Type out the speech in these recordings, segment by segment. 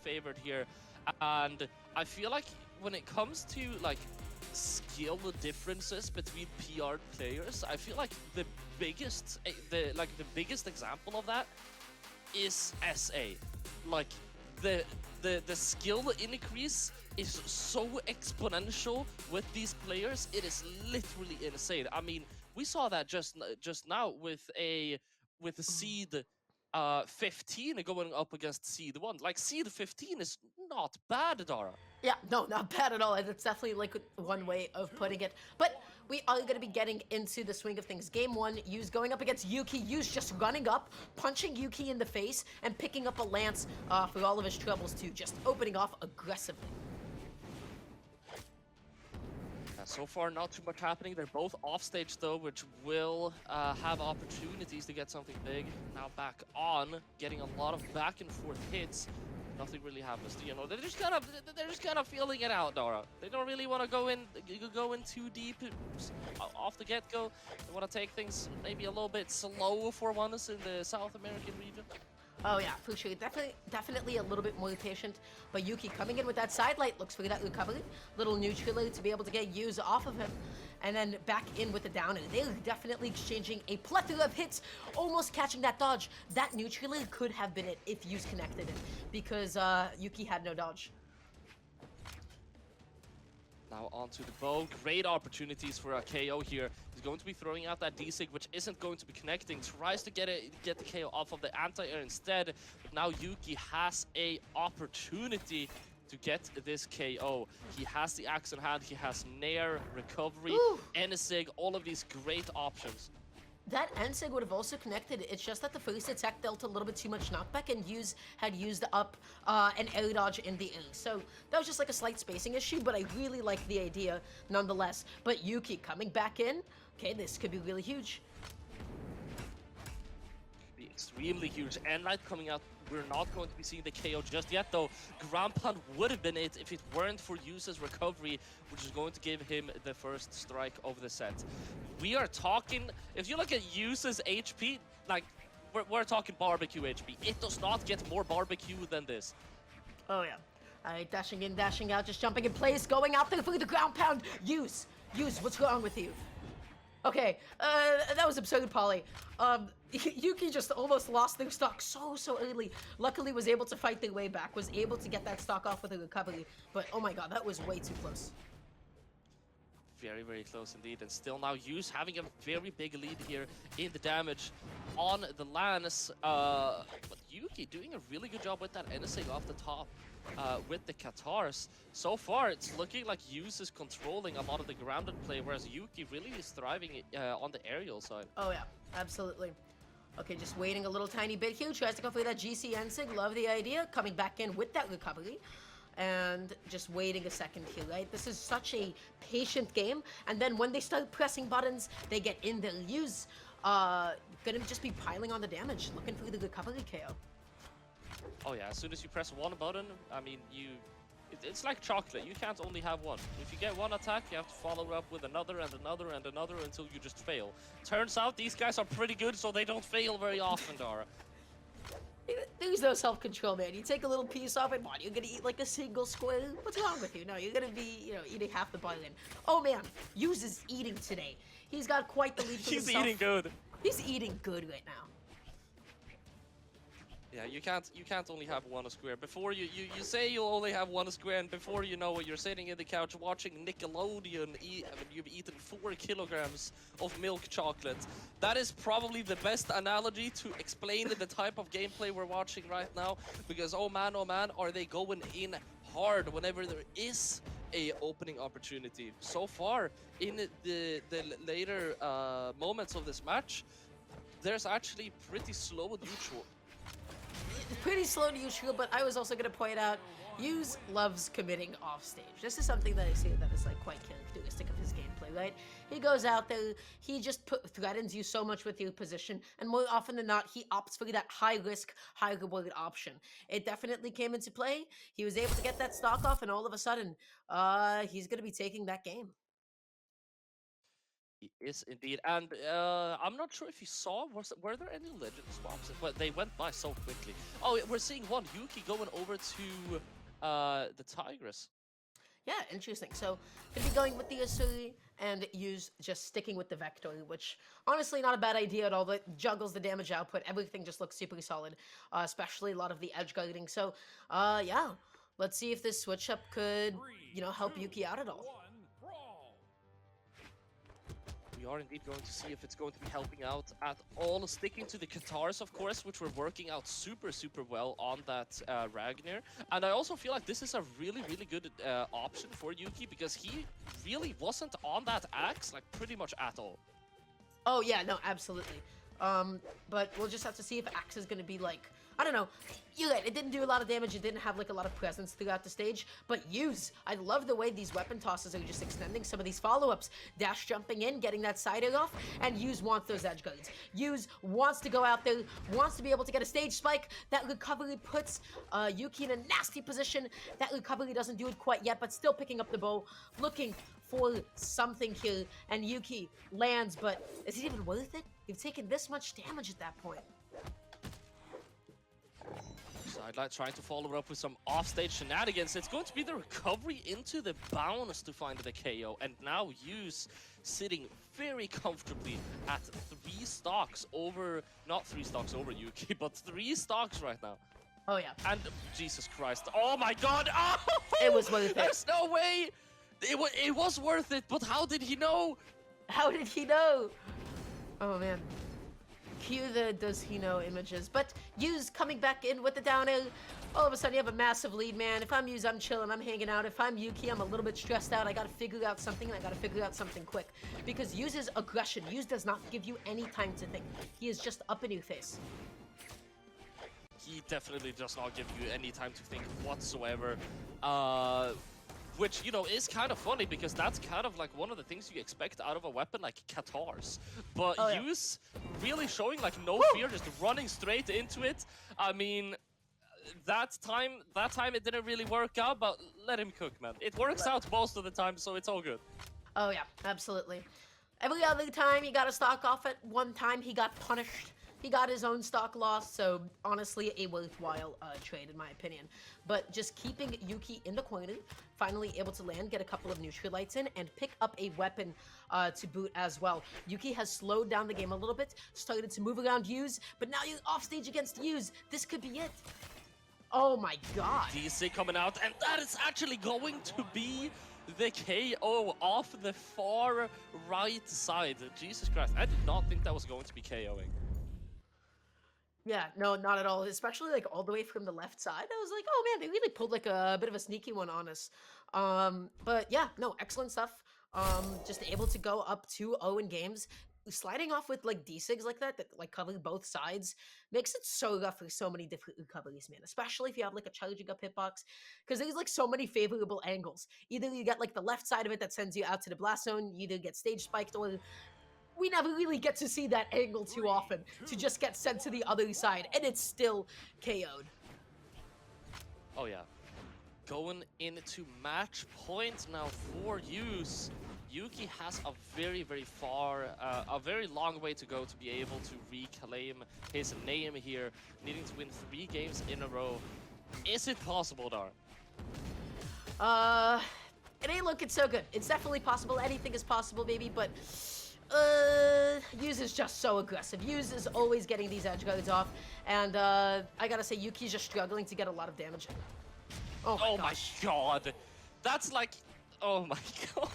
favored here, and I feel like when it comes to like skill differences between PR players, I feel like the biggest example of that is SA. Like the skill increase is so exponential with these players. It is literally insane. I mean, we saw that just now with a seed 15 going up against seed 1. Like seed 15 is not bad, Dara. Yeah, no, not bad at all. It's definitely like one way of putting it. But we are going to be getting into the swing of things. Game 1, Yu's going up against Yukki. Yu's just running up, punching Yukki in the face, and picking up a lance for all of his troubles too. Just opening off aggressively. So far, not too much happening. They're both off stage though, which will have opportunities to get something big. Now back on, getting a lot of back and forth hits. Nothing really happens. You know, they're just kind of feeling it out, Dara. They don't really want to go in too deep off the get-go. They want to take things maybe a little bit slow for once in the South American region. Oh yeah, for sure. Definitely a little bit more patient. But Yukki coming in with that side light, looks for that recovery. Little neutral to be able to get Yuz off of him. And then back in with the down. And they're definitely exchanging a plethora of hits, almost catching that dodge. That neutral could have been it if Yuz connected it, because Yukki had no dodge. Now onto the bow. Great opportunities for a KO here. He's going to be throwing out that D-Sig, which isn't going to be connecting. Tries to get the KO off of the anti-air instead. But now Yukki has a opportunity to get this KO. He has the axe in hand. He has Nair, recovery, N-Sig, all of these great options. That N-Sig would have also connected. It's just that the first attack dealt a little bit too much knockback, and Yuz had used up an air dodge in the air. So that was just like a slight spacing issue, but I really like the idea nonetheless. But Yukki coming back in, okay, this could be really huge. Be extremely huge. N-Light coming out. We're not going to be seeing the KO just yet, though. Ground Pound would have been it if it weren't for Yu's recovery, which is going to give him the first strike of the set. We are talking, if you look at Yu's HP, like, we're talking barbecue HP. It does not get more barbecue than this. Oh, yeah. All right, dashing in, dashing out, just jumping in place, going out there for the ground pound. Yuz, what's wrong with you? Okay, that was absurd, Polly. Yukki just almost lost their stock so early. Luckily was able to fight their way back, was able to get that stock off with a recovery. But oh my god, that was way too close. Very close indeed, and still now Yuz having a very big lead here in the damage on the lands. But Yukki doing a really good job with that NSA off the top with the Katars. So far, it's looking like Yuz is controlling a lot of the grounded play, whereas Yukki really is thriving on the aerial side. Oh yeah, absolutely. Okay, just waiting a little tiny bit here. Tries to go for that GC Ensig. Love the idea. Coming back in with that recovery. And just waiting a second here, right? This is such a patient game. And then when they start pressing buttons, they get in there. Yuz gonna just be piling on the damage, looking for the recovery KO. Oh yeah, as soon as you press one button, I mean, it's like chocolate. You can't only have one. If you get one attack, you have to follow up with another and another and another until you just fail. Turns out these guys are pretty good, so they don't fail very often, Dara. There's no self-control, man. You take a little piece off it, what, you're gonna eat like a single square? What's wrong with you? No, you're gonna be, eating half the button. Oh man, Yuz is eating today. He's got quite the lead for himself. He's eating good. He's eating good right now. Yeah, you can't only have one square. Before you say you'll only have one square, and before you know it, you're sitting in the couch watching Nickelodeon eat. I mean, you've eaten 4 kilograms of milk chocolate. That is probably the best analogy to explain the type of gameplay we're watching right now. Because oh man, are they going in hard whenever there is a opening opportunity. So far, in the later moments of this match, there's actually pretty slow neutral. Pretty slow neutral, but I was also going to point out, Yuz loves committing off stage. This is something that I see that is like quite characteristic of his gameplay, right? He goes out there, he just threatens you so much with your position, and more often than not, he opts for that high risk, high reward option. It definitely came into play. He was able to get that stock off, and all of a sudden, he's going to be taking that game. He is indeed, and I'm not sure if you saw, were there any legend swaps? But they went by so quickly. Oh, we're seeing one Yuki going over to the Tigress. Yeah, interesting. So, gonna be going with the Asuri and use just sticking with the Vector, which honestly not a bad idea at all. That juggles the damage output. Everything just looks super solid, especially a lot of the edge guarding. So, yeah, let's see if this switch up could, help Yuki out at all. We are indeed going to see if it's going to be helping out at all. Sticking to the Katars, of course, which were working out super well on that Ragnar. And I also feel like this is a really good option for Yuki, because he really wasn't on that axe, like, pretty much at all. Oh, yeah, no, absolutely. But we'll just have to see if Axe is going to be, like, I don't know. You're right, it didn't do a lot of damage, it didn't have, like, a lot of presence throughout the stage, but Use, I love the way these weapon tosses are just extending some of these follow-ups. Dash jumping in, getting that side air off, and Use wants those edge guards. Use wants to go out there, wants to be able to get a stage spike. That recovery puts Yuki in a nasty position. That recovery doesn't do it quite yet, but still picking up the bow, looking for something here, and Yuki lands, but is it even worth it? You've taken this much damage at that point. Sideline trying to follow it up with some offstage shenanigans. It's going to be the recovery into the bounce to find the KO, and now Use sitting very comfortably at 3 stocks over, not 3 stocks over Yuki, but 3 stocks right now. Oh yeah. And Jesus Christ, oh my god, oh! It was worth it. There's no way! It was worth it, but how did he know? How did he know? Oh man. Cue the does he know images. But Use coming back in with the down air. All of a sudden you have a massive lead, man. If I'm Use, I'm chilling, I'm hanging out. If I'm Yuki, I'm a little bit stressed out. I gotta figure out something, and I gotta figure out something quick. Because Use's aggression, Use does not give you any time to think. He is just up in your face. He definitely does not give you any time to think whatsoever. Which, is kind of funny, because that's kind of like one of the things you expect out of a weapon like Katars. But Oh, yeah. Use really showing like no fear, just running straight into it. I mean, that time it didn't really work out, but let him cook, man. It works out most of the time, so it's all good. Oh yeah, absolutely. Every other time he got a stock off at one time, he got punished. He got his own stock lost, so honestly a worthwhile trade in my opinion. But just keeping Yuki in the corner, finally able to land, get a couple of neutralites in, and pick up a weapon to boot as well. Yuki has slowed down the game a little bit, started to move around Use, but now you're off stage against Use. This could be it. Oh my god. DC coming out, and that is actually going to be the KO off the far right side. Jesus Christ, I did not think that was going to be KOing. Yeah, no, not at all. Especially like all the way from the left side. I was like, oh man, they really pulled like a bit of a sneaky one on us. But yeah, no, excellent stuff. Just able to go up 2-0 in games. Sliding off with like D-Sigs like that like cover both sides, makes it so rough for so many different recoveries, man. Especially if you have like a charging up hitbox, because there's like so many favorable angles. Either you get like the left side of it that sends you out to the blast zone, you either get stage spiked, or we never really get to see that angle too often to just get sent to the other side, and it's still KO'd. Oh yeah. Going into match point now for Use. Yuki has a very long way to go to be able to reclaim his name here, needing to win 3 games in a row. Is it possible, Dar? It ain't looking so good. It's definitely possible. Anything is possible, baby, but Use is just so aggressive. Use is always getting these edge guards off, and I gotta say, Yuki's just struggling to get a lot of damage in. Oh my god. That's like, oh my god.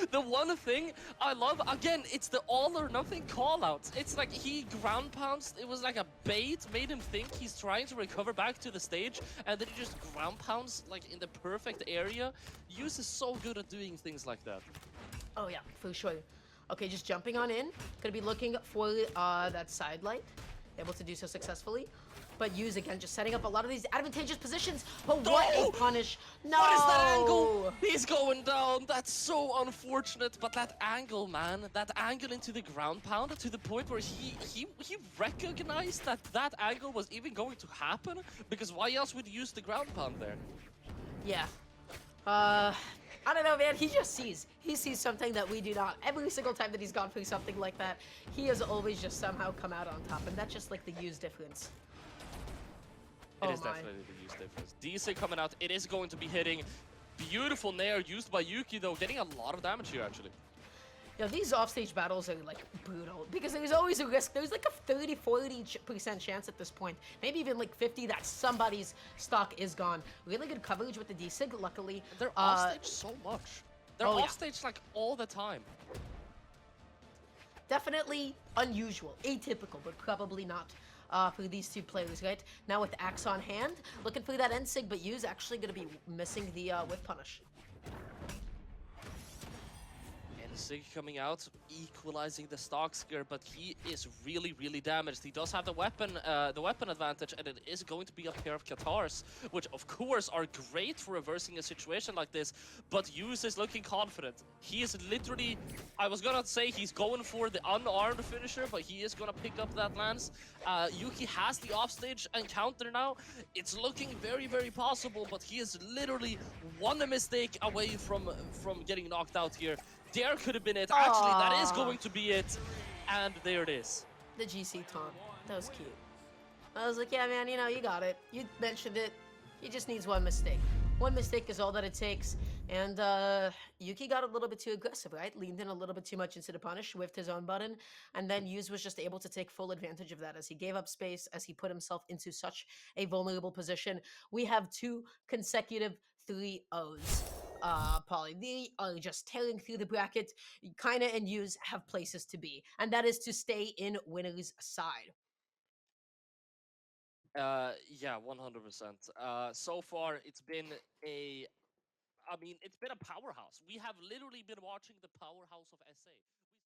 The one thing I love, again, it's the all or nothing callouts. It's like he ground pounced, it was like a bait, made him think he's trying to recover back to the stage, and then he just ground pounds like in the perfect area. Use is so good at doing things like that. Oh yeah, for sure. Okay, just jumping on in. Gonna be looking for that side light. Able to do so successfully. But Use again, just setting up a lot of these advantageous positions. But what a punish. No! What is that angle? He's going down. That's so unfortunate. But that angle, man, that angle into the ground pound to the point where he recognized that that angle was even going to happen. Because why else would he use the ground pound there? Yeah. I don't know, man. He just sees. He sees something that we do not. Every single time that he's gone through something like that, he has always just somehow come out on top, and that's just like the use difference. It Oh is my. definitely the use difference. DC coming out. It is going to be hitting. Beautiful nair used by Yukki, though, getting a lot of damage here, actually. You know, these offstage battles are like brutal because there's always a risk. There's like a 30-40% chance at this point, maybe even like 50, that somebody's stock is gone. Really good coverage with the D-Sig, luckily. They're offstage so much. They're oh, yeah. offstage like all the time. Definitely unusual, atypical, but probably not for these two players, right? Now with Axe on hand, looking for that end sig, but Yu's actually going to be missing the whiff punish. Sig coming out, equalizing the stock scare, but he is really, really damaged. He does have the weapon advantage, and it is going to be a pair of Katars, which of course are great for reversing a situation like this, but Yuz is looking confident. He is literally, I was gonna say he's going for the unarmed finisher, but he is gonna pick up that lance. Yukki has the offstage encounter now. It's looking very, very possible, but he is literally one mistake away from getting knocked out here. There could have been it. Actually, that is going to be it. And there it is. The GC taunt. That was cute. I was like, yeah, man, you know, you got it. You mentioned it. He just needs one mistake. One mistake is all that it takes. And Yukki got a little bit too aggressive, right? Leaned in a little bit too much into the punish, whiffed his own button. And then Yuz was just able to take full advantage of that as he gave up space, as he put himself into such a vulnerable position. We have 2 consecutive 3-0s. Polly. They are just tearing through the bracket. Kinda and Yuz have places to be, and that is to stay in winner's side. Yeah, 100%. So far, it's been it's been a powerhouse. We have literally been watching the powerhouse of SA.